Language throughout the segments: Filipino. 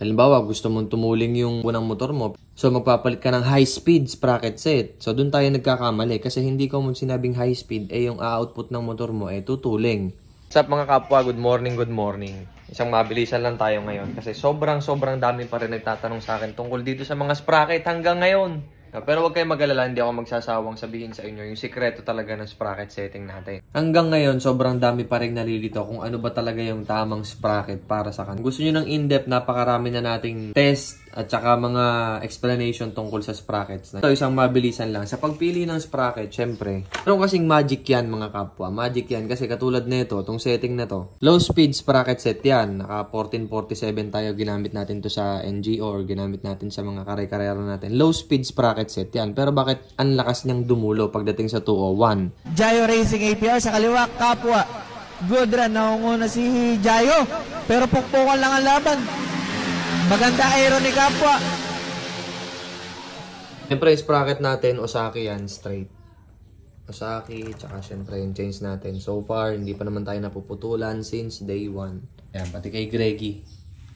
Halimbawa, gusto mong tumuling yung unang motor mo. So, magpapalit ka ng high-speed sprocket set. So, dun tayo nagkakamali. Kasi hindi ko mong sinabing high-speed, yung output ng motor mo tutuling. What's up mga kapwa? Good morning, good morning. Isang mabilisan lang tayo ngayon. Kasi sobrang dami pa rin nagtatanong sa akin tungkol dito sa mga sprocket hanggang ngayon. Pero huwag kayong mag-alala, hindi ako magsasawang sabihin sa inyo yung sikreto talaga ng sprocket setting natin. Hanggang ngayon, sobrang dami pa rin nalilito kung ano ba talaga yung tamang sprocket para sa kanila. Gusto nyo ng in-depth, napakarami na nating test at saka mga explanation tungkol sa sprockets. Ito isang mabilisan lang. Sa pagpili ng sprocket, syempre, meron kasing magic yan mga kapwa. Magic yan kasi katulad nito, itong setting na to. Low speed sprocket set yan. Naka 1447 tayo, ginamit natin to sa NGO or ginamit natin sa mga kare-karera natin. Low speed sprocket set yan. Pero bakit ang lakas niyang dumulo pagdating sa 201? Jayo Racing APR sa kaliwa, kapwa. Good run, naunguna si Jayo. Pero pukpukan lang ang laban. Maganda aero ni kapwa. Siyempre, sprocket natin, Osaki yan, straight. Osaki, tsaka siyempre yung chains natin. So far, hindi pa naman tayo napuputulan since day 1. Ayan, pati kay Greggy.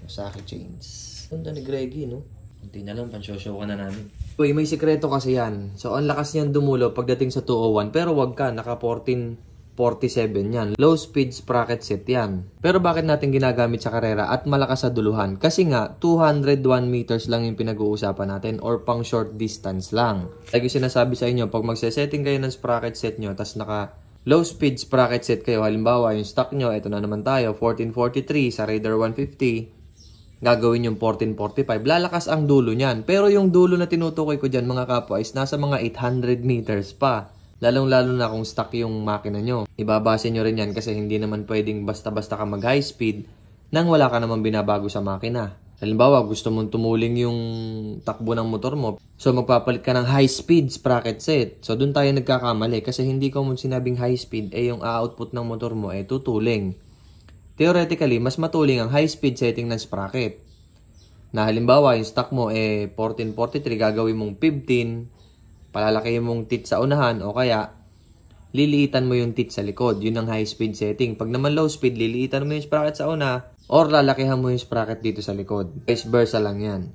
Osaki chains. Ganda ni Greggy, no? Hindi na lang, pansoshow ka na namin. Uy, may sikreto kasi yan. So, ang lakas niyan dumulo pagdating sa 201. Pero wag ka, naka 1447 yan. Low speed sprocket set yan. Pero bakit natin ginagamit sa karera at malakas sa duluhan? Kasi nga, 201 meters lang yung pinag-uusapan natin or pang short distance lang. Lagi sinasabi sa inyo, pag magse-setting kayo ng sprocket set nyo, tas naka low speed sprocket set kayo, halimbawa yung stock nyo, ito na naman tayo, 1443 sa Raider 150, gagawin yung 1445. Lalakas ang dulo niyan. Pero yung dulo na tinutukoy ko dyan mga kapwa is nasa mga 800 meters pa. Lalong-lalo na kung stock yung makina nyo. Ibabase nyo rin yan kasi hindi naman pwedeng basta-basta ka mag high speed nang wala ka naman binabago sa makina. Halimbawa, gusto mong tumuling yung takbo ng motor mo. So, magpapalit ka ng high speed sprocket set. So, dun tayo nagkakamali kasi hindi ko mong sinabing high speed yung output ng motor mo tutuling. Theoretically, mas matuling ang high-speed setting ng sprocket. Na halimbawa, yung stock mo 1443, gagawin mong 15, palalaki mong tit sa unahan, o kaya, liliitan mo yung tit sa likod. Yun ang high-speed setting. Pag naman low-speed, liliitan mo yung sprocket sa una, or lalakihan mo yung sprocket dito sa likod. Vice versa lang yan.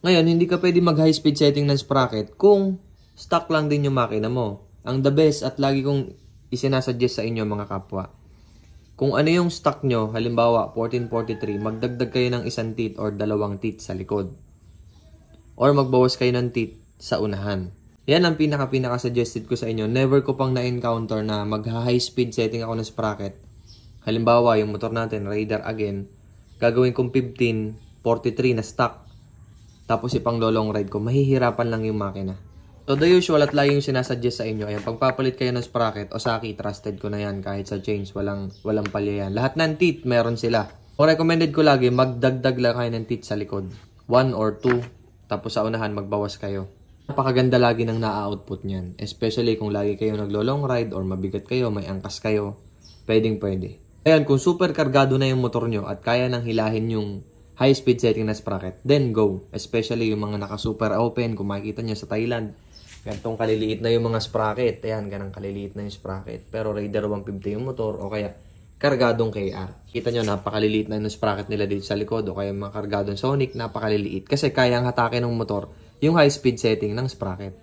Ngayon, hindi ka pwede mag-high-speed setting ng sprocket kung stock lang din yung makina mo. Ang the best at lagi kong isinasuggest sa inyo mga kapwa. Kung ano yung stock nyo, halimbawa 1443, magdagdag kayo ng isang teeth or dalawang teeth sa likod. Or magbawas kayo ng teeth sa unahan. Yan ang pinaka-suggested ko sa inyo. Never ko pang na-encounter na mag-high speed setting ako ng sprocket. Halimbawa, yung motor natin, Raider again, gagawin kong 1543 na stock. Tapos ipang long ride ko, mahihirapan lang yung makina. So the usual at lagi yung sinasuggest sa inyo, ayan, pagpapalit kayo ng sprocket, Osaki, trusted ko na yan, kahit sa chains, walang palya yan. Lahat ng teeth, meron sila. O recommended ko lagi, magdagdag lang kayo ng teeth sa likod. 1 or 2, tapos sa unahan, magbawas kayo. Napakaganda lagi ng na-output niyan. Especially kung lagi kayo naglo-long ride or mabigat kayo, may angkas kayo, pwede. Ayan, kung super kargado na yung motor nyo at kaya nang hilahin yung high speed setting na sprocket, then go. Especially yung mga naka-super open, kung makikita nyo sa Thailand, ganitong kaliliit na yung mga sprocket. Ayan, ganang kaliliit na yung sprocket. Pero Raider 150 yung motor o kaya kargadong KR. Kita nyo, napakaliliit na yung sprocket nila dito sa likod o kaya mga kargadong Sonic, napakaliliit. Kasi kayang hatakin ng motor yung high speed setting ng sprocket.